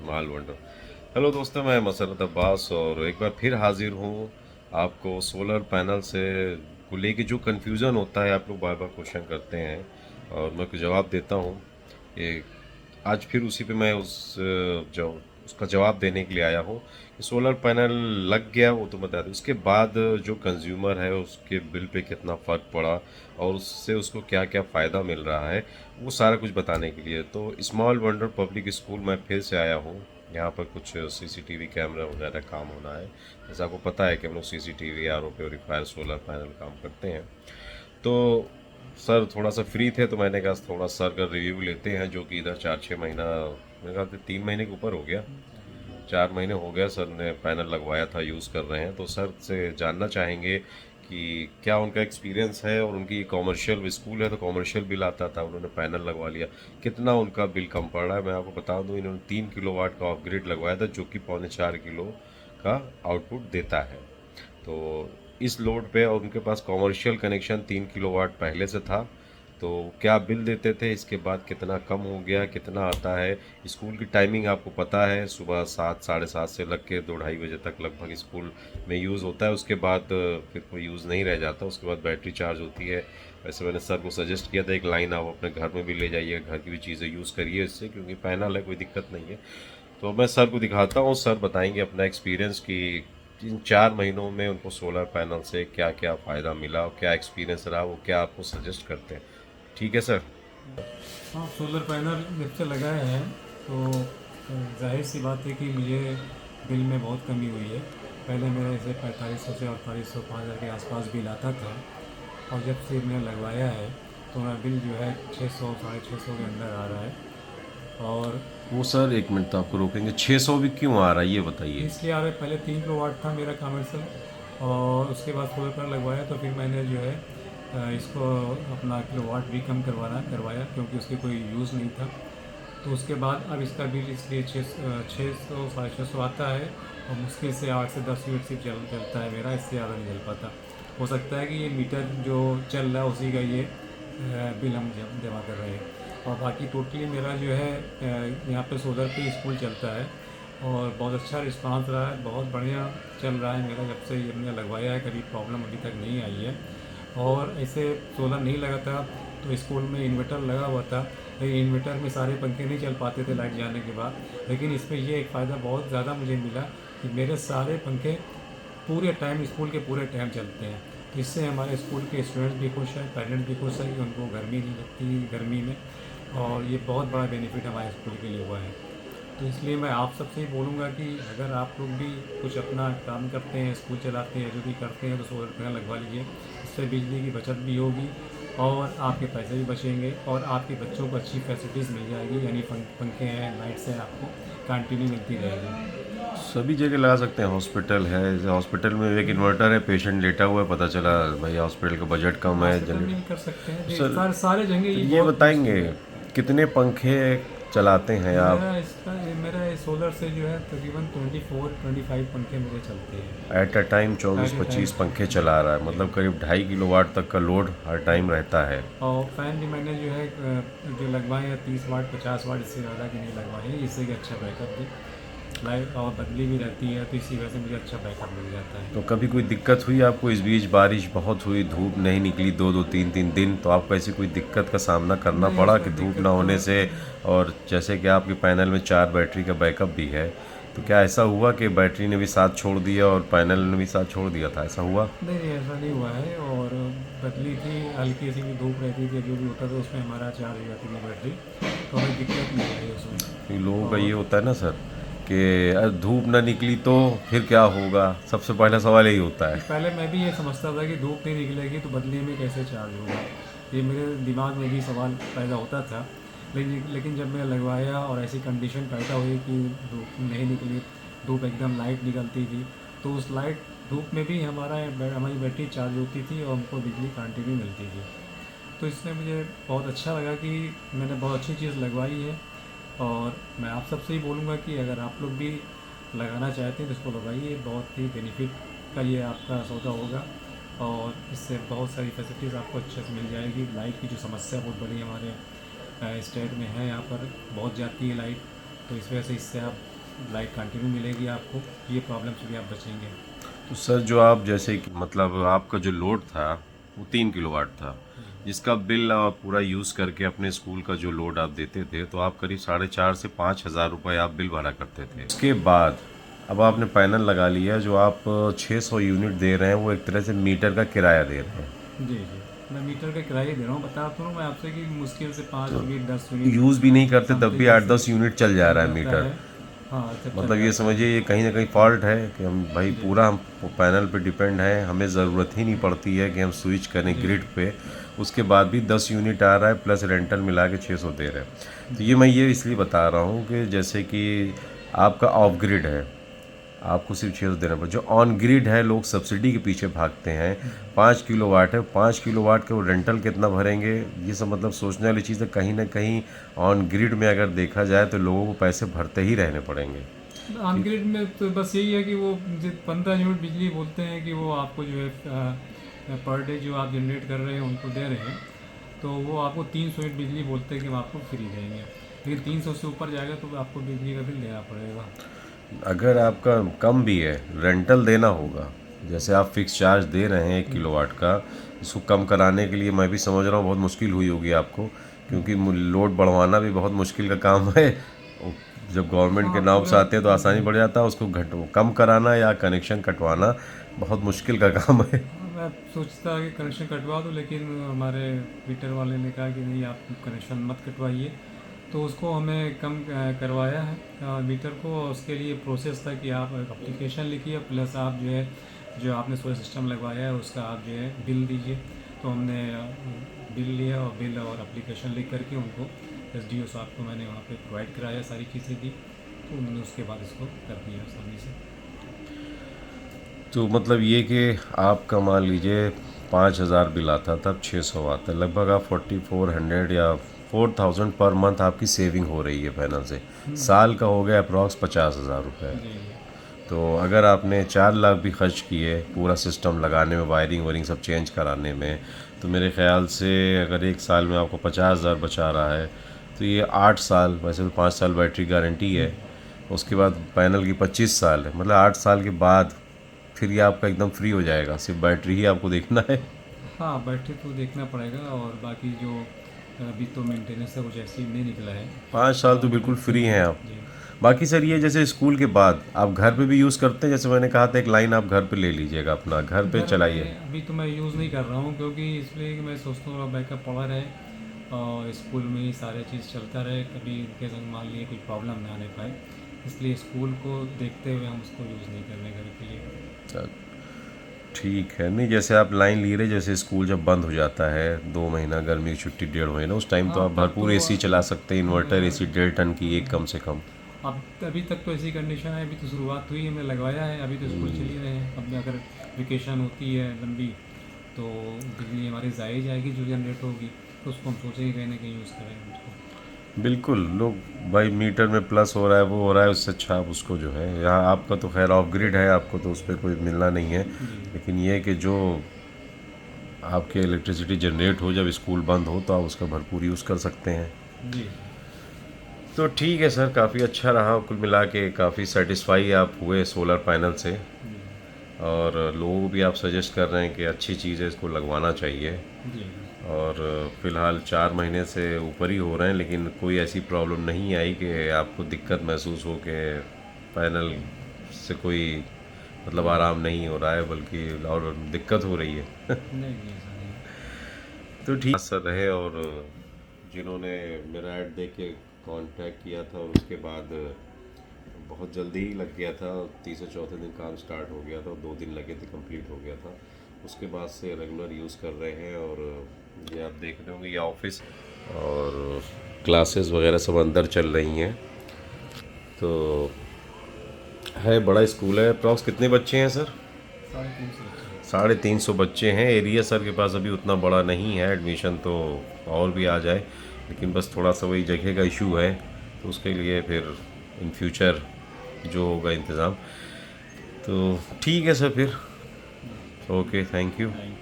माल wonder. Hello दोस्तों, मैं मसरत अब्बास और एक बार फिर हाजिर हूँ आपको सोलर पैनल से को लेके जो कन्फ्यूज़न होता है। आप लोग बार बार क्वेश्चन करते हैं और मैं कुछ जवाब देता हूँ। ये आज फिर उसी पे मैं जो उसका जवाब देने के लिए आया हूँ कि सोलर पैनल लग गया वो तो बता दें, उसके बाद जो कंज्यूमर है उसके बिल पे कितना फ़र्क पड़ा और उससे उसको क्या क्या फ़ायदा मिल रहा है, वो सारा कुछ बताने के लिए तो स्मॉल वंडर पब्लिक स्कूल में फिर से आया हूँ। यहाँ पर कुछ सीसीटीवी कैमरा वगैरह काम होना है। जैसे आपको पता है कि हम लोग CCTV, RO purifier, solar panel काम करते हैं। तो सर थोड़ा सा फ्री थे तो मैंने कहा थोड़ा सर का रिव्यू लेते हैं, जो कि इधर 4-6 महीना, मेरे ख्याल से 3 महीने के ऊपर हो गया, 4 महीने हो गया सर ने पैनल लगवाया था, यूज़ कर रहे हैं। तो सर से जानना चाहेंगे कि क्या उनका एक्सपीरियंस है, और उनकी कॉमर्शियल स्कूल है तो कॉमर्शियल बिल आता था, उन्होंने पैनल लगवा लिया, कितना उनका बिल कम पड़ रहा है। मैं आपको बता दूं, इन्होंने 3 किलोवाट का ऑफग्रिड लगवाया था जो कि 4.25 किलो का आउटपुट देता है। तो इस लोड पे, और उनके पास कॉमर्शियल कनेक्शन 3 किलोवाट पहले से था, तो क्या बिल देते थे, इसके बाद कितना कम हो गया, कितना आता है। स्कूल की टाइमिंग आपको पता है, सुबह 7, 7:30 से लग के 2-2:30 बजे तक लगभग स्कूल में यूज़ होता है। उसके बाद फिर कोई यूज़ नहीं रह जाता, उसके बाद बैटरी चार्ज होती है। वैसे मैंने सर को सजेस्ट किया था एक लाइन आप अपने घर में भी ले जाइए, घर की भी चीज़ें यूज़ करिए इससे, क्योंकि पैनल है, कोई दिक्कत नहीं है। तो मैं सर को दिखाता हूँ, सर बताएंगे अपना एक्सपीरियंस कि इन 4 महीनों में उनको सोलर पैनल से क्या क्या फ़ायदा मिला और क्या एक्सपीरियंस रहा, वो क्या आपको सजेस्ट करते हैं। ठीक है सर। हाँ, सोलर पैनल जब से लगाए हैं तो जाहिर सी बात है कि मुझे बिल में बहुत कमी हुई है। पहले मेरा जैसे 4500 से 4800 5,000 के आसपास बिल आता था, और जब से मैंने लगवाया है तो मेरा बिल जो है 600 650 के अंदर आ रहा है। और वो सर एक मिनट तो आपको रोकेंगे, 600 भी क्यों आ रहा है ये बताइए। इसलिए आ रहा है, पहले 3 किलो वाट था मेरा कमर्शियल, और उसके बाद सोलर पैनल लगवाया तो फिर मैंने जो है इसको अपना किलोवाट भी कम करवाया, क्योंकि उसके कोई यूज़ नहीं था। तो उसके बाद अब इसका बिल इसलिए 600 650 आता है, और मुश्किल से 8 से 10 यूनिट सिर्फ चलता है मेरा, इससे ज़्यादा नहीं चल पाता। हो सकता है कि ये मीटर जो चल रहा है उसी का ये बिल हम जमा कर रहे हैं। और बाकी टोटली मेरा जो है यहाँ पे सोलर पे स्कूल चलता है, और बहुत अच्छा रिस्पांस रहा है, बहुत बढ़िया चल रहा है मेरा। जब से ये हमने लगवाया है कभी प्रॉब्लम अभी तक नहीं आई है। और ऐसे सोलर नहीं लगा था तो स्कूल में इन्वर्टर लगा हुआ था, लेकिन इन्वर्टर में सारे पंखे नहीं चल पाते थे लाइट जाने के बाद। लेकिन इसमें ये एक फ़ायदा बहुत ज़्यादा मुझे मिला कि मेरे सारे पंखे पूरे टाइम, स्कूल के पूरे टाइम चलते हैं। तो इससे हमारे स्कूल के स्टूडेंट्स भी खुश हैं, पेरेंट्स भी खुश हैं कि उनको गर्मी नहीं लगती गर्मी में। और ये बहुत बड़ा बेनिफिट हमारे स्कूल के लिए हुआ है। तो इसलिए मैं आप सबसे ही बोलूँगा कि अगर आप लोग भी कुछ अपना काम करते हैं, स्कूल चलाते हैं, जो भी करते हैं, तो सोलर पैनल लगवा लीजिए। इससे बिजली की बचत भी होगी, और आपके पैसे भी बचेंगे, और आपके बच्चों को अच्छी फैसिलिटीज़ मिल जाएगी, यानी पंखे हैं, लाइट्स हैं, आपको कंटिन्यू मिलती रहेगी। सभी जगह लगा सकते हैं, हॉस्पिटल है, जैसे हॉस्पिटल में एक इन्वर्टर है, पेशेंट लेटा हुआ है, पता चला भाई हॉस्पिटल का बजट कम है, हॉस्पिटल में भी कर सकते हैं, जनरेटर। सर सारे जगह तो ये ये बहुत बताएंगे यूज़फुल है। कितने पंखे चलाते हैं आप मेरा सोलर से जो है तकरीबन 24-25 पंखे मेरे चलते हैं एट अ टाइम? चौबीस एट ए टाइम। पच्चीस पंखे चला रहा है, मतलब करीब 2.5 किलोवाट तक का लोड हर टाइम रहता है। और फ़ैन भी मैंने जो है जो लगवाए हैं 30 वाट 50 वाट, इससे ज़्यादा की नहीं लगवाए हैं, जिससे कि अच्छा बैकअप भी, लाइट और बदली भी रहती है, तो इसी वजह से मुझे अच्छा बैकअप मिल जाता है। तो कभी कोई दिक्कत हुई आपको इस बीच? बारिश बहुत हुई, धूप नहीं निकली 2-2 3-3 दिन, तो आपको ऐसी कोई दिक्कत का सामना करना नहीं, पड़ा कि उसमें धूप ना दिक्कत तो होने से? और जैसे कि आपके पैनल में 4 बैटरी का बैकअप भी है, तो क्या ऐसा हुआ कि बैटरी ने भी साथ छोड़ दिया और पैनल ने भी साथ छोड़ दिया था, ऐसा हुआ? नहीं नहीं, ऐसा नहीं हुआ है। और बदली थी, हल्की सी भी धूप रहती थी, जो भी होता था उसमें हमारा चार्ज हो जाती थी बैटरी, तो हमें दिक्कत नहीं आई क्योंकि उसमें। लोगों का ये और होता है ना सर कि अरे धूप ना निकली तो फिर क्या होगा, सबसे पहला सवाल यही होता है। पहले मैं भी ये समझता था कि धूप नहीं निकलेगी तो बदले में कैसे चार्ज होगा, ये मेरे दिमाग में भी सवाल पैदा होता था। लेकिन जब मैंने लगवाया और ऐसी कंडीशन पैदा हुई कि धूप नहीं निकली, धूप एकदम लाइट निकलती थी, तो उस लाइट धूप में भी हमारी बैटरी चार्ज होती थी और हमको बिजली कंटिन्यू मिलती थी। तो इससे मुझे बहुत अच्छा लगा कि मैंने बहुत अच्छी चीज़ लगवाई है। और मैं आप सबसे ही बोलूँगा कि अगर आप लोग भी लगाना चाहते हैं तो इसको लगाइए, बहुत ही बेनिफिट का ये आपका सौदा होगा। और इससे बहुत सारी फैसिलिटीज़ आपको अच्छे से मिल जाएगी। लाइट की जो समस्या बहुत बड़ी हमारे स्टेट में है, यहाँ पर बहुत जाती है लाइट, तो इस वजह से इससे आप लाइट कंटिन्यू मिलेगी आपको, ये प्रॉब्लम से भी आप बचेंगे। तो सर जो आप जैसे कि मतलब आपका जो लोड था वो 3 किलोवाट था, जिसका बिल आप पूरा यूज़ करके अपने स्कूल का जो लोड आप देते थे तो आप करीब 4,500 से 5,000 रुपये आप बिल भरा करते थे। उसके बाद अब आपने पैनल लगा लिया, जो आप 600 यूनिट दे रहे हैं वो एक तरह से मीटर का किराया दे रहे हैं। जी जी, मैं मीटर का किराया दे रहा हूँ, बता तो रहा हूँ मैं आपसे कि मुश्किल से 5 यूनिट 10 यूनिट यूज़ भी नहीं करते तब भी समथिंग ऐसे 8-10 यूनिट चल जा चल रहा है जाता मीटर। है। हाँ, जब चल मतलब ये जाता है। समझिए ये कहीं ना कहीं फॉल्ट है कि हम भाई जी पूरा हम पैनल पे डिपेंड है, हमें ज़रूरत ही नहीं पड़ती है कि हम स्विच करें जी ग्रिड पे। उसके बाद भी 10 यूनिट आ रहा है प्लस रेंटल मिला के 600 दे रहे हैं। तो जी ये मैं ये इसलिए बता रहा हूँ कि जैसे कि आपका ऑफ ग्रिड है, आपको सिर्फ 600 देना पड़े। जो ऑन ग्रिड है लोग सब्सिडी के पीछे भागते हैं। 5 किलोवाट है, 5 किलोवाट के वो रेंटल कितना भरेंगे, ये सब मतलब सोचने वाली चीज़ है। कहीं ना कहीं ऑन ग्रिड में अगर देखा जाए तो लोगों को पैसे भरते ही रहने पड़ेंगे। ऑन ग्रिड में तो बस यही है कि वो जो 15 यूनिट बिजली बोलते हैं कि वो आपको जो है पर डे जो आप जनरेट कर रहे हैं उनको दे रहे हैं, तो वो आपको 300 यूनिट बिजली बोलते हैं कि हम आपको फ्री देंगे, लेकिन 300 से ऊपर जाएगा तो आपको बिजली का बिल देना पड़ेगा। अगर आपका कम भी है रेंटल देना होगा, जैसे आप फिक्स चार्ज दे रहे हैं 1 किलोवाट का, इसको कम कराने के लिए मैं भी समझ रहा हूँ बहुत मुश्किल हुई होगी आपको, क्योंकि लोड बढ़वाना भी बहुत मुश्किल का काम है। जब गवर्नमेंट के हाँ नॉब्स पूरा। आते हैं तो आसानी बढ़ जाता है, उसको कम कराना या कनेक्शन कटवाना बहुत मुश्किल का काम है। हाँ, मैं सोचता कि कनेक्शन कटवा दूँ, लेकिन हमारे मीटर वाले ने कहा कि नहीं, आप कनेक्शन मत कटवाइए, तो उसको हमें कम करवाया है मीटर को। उसके लिए प्रोसेस था कि आप एप्लीकेशन लिखिए, प्लस आप जो है जो आपने सोलर सिस्टम लगवाया है उसका आप जो है बिल दीजिए। तो हमने बिल लिया और बिल और एप्लीकेशन लिख करके उनको एसडीओ साहब को मैंने वहाँ पे प्रोवाइड कराया, सारी चीज़ें दी, तो उन्होंने उसके बाद इसको कर दिया आसानी से। तो मतलब ये कि आपका मान लीजिए 5,000 बिल आता तब 600 आता है, लगभग आप 4,400 या 4,000 पर मंथ आपकी सेविंग हो रही है पैनल से। साल का हो गया अप्रॉक्स 50,000 रुपये। जी जी। तो अगर आपने 4 लाख भी खर्च किए पूरा सिस्टम लगाने में, वायरिंग वायरिंग सब चेंज कराने में, तो मेरे ख्याल से अगर एक साल में आपको 50,000 बचा रहा है तो ये 8 साल, वैसे तो 5 साल बैटरी गारंटी है, उसके बाद पैनल की 25 साल है, मतलब 8 साल के बाद फिर ये आपका एकदम फ्री हो जाएगा, सिर्फ बैटरी ही आपको देखना है। हाँ, बैटरी तो देखना पड़ेगा, और बाकी जो अभी तो मेंटेनेंस का कुछ ऐसी नहीं निकला है। 5 साल तो बिल्कुल फ्री हैं आप। जी। बाकी सर ये जैसे स्कूल के बाद आप घर पे भी यूज़ करते हैं, जैसे मैंने कहा था एक लाइन आप घर पे ले लीजिएगा, अपना घर पे घर चलाइए। में अभी तो मैं यूज़ नहीं कर रहा हूँ, क्योंकि इसलिए कि मैं सोचता हूँ बैकअप पड़ा रहे और स्कूल में ही सारे चीज़ चलता रहे, कभी उनके संग मान लिए कोई प्रॉब्लम ना आने पाए, इसलिए स्कूल को देखते हुए हम उसको यूज़ नहीं कर रहे घर के लिए। चल, ठीक है। नहीं जैसे आप लाइन ले रहे, जैसे स्कूल जब बंद हो जाता है 2 महीना, गर्मी की छुट्टी 1.5 महीना, उस टाइम तो हाँ आप तब भरपूर तो एसी चला सकते हैं, इन्वर्टर एसी 1.5 टन की एक कम से कम। अब अभी तक तो ऐसी कंडीशन है, अभी तो शुरुआत हुई है, हमने लगवाया है, अभी तो स्कूल चल ही रहे हैं। अब अगर वेकेशन होती है लंबी तो बिजली हमारी ज़ाया जाएगी जो जनरेट होगी, तो उसको हम सोचेंगे कहीं ना कहीं यूज़ करें उसको। बिल्कुल, लोग भाई मीटर में प्लस हो रहा है वो हो रहा है, उससे अच्छा आप उसको जो है, यहाँ आपका तो खैर ऑफ ग्रिड है, आपको तो उस पर कोई मिलना नहीं है, जी लेकिन ये है कि जो आपके इलेक्ट्रिसिटी जनरेट हो जब स्कूल बंद हो तो आप उसका भरपूर यूज़ कर सकते हैं। जी। तो ठीक है सर, काफ़ी अच्छा रहा, कुल मिला के काफ़ी सेटिस्फाई आप हुए सोलर पैनल से, जी और लोगों को भी आप सजेस्ट कर रहे हैं कि अच्छी चीज़ है, इसको लगवाना चाहिए। जी। और फ़िलहाल 4 महीने से ऊपर ही हो रहे हैं, लेकिन कोई ऐसी प्रॉब्लम नहीं आई कि आपको दिक्कत महसूस हो कि पैनल से कोई मतलब आराम नहीं हो रहा है, बल्कि और दिक्कत हो रही है। नहीं नहीं, ऐसा नहीं है। तो ठीक सर रहे। और जिन्होंने मेरा ऐड देख के कांटेक्ट किया था और उसके बाद बहुत जल्दी ही लग गया था, तीसरे चौथे दिन काम स्टार्ट हो गया था, 2 दिन लगे थे, कंप्लीट हो गया था। उसके बाद से रेगुलर यूज़ कर रहे हैं। और ये आप देख रहे होंगे ये ऑफिस और क्लासेस वगैरह सब अंदर चल रही हैं। तो है बड़ा स्कूल है। अप्रॉक्स कितने बच्चे हैं सर? 350 बच्चे। 350 बच्चे हैं। एरिया सर के पास अभी उतना बड़ा नहीं है, एडमिशन तो और भी आ जाए, लेकिन बस थोड़ा सा वही जगह का इशू है, तो उसके लिए फिर इन फ्यूचर जो होगा इंतज़ाम। तो ठीक है सर फिर, ओके, थैंक यू। थैंक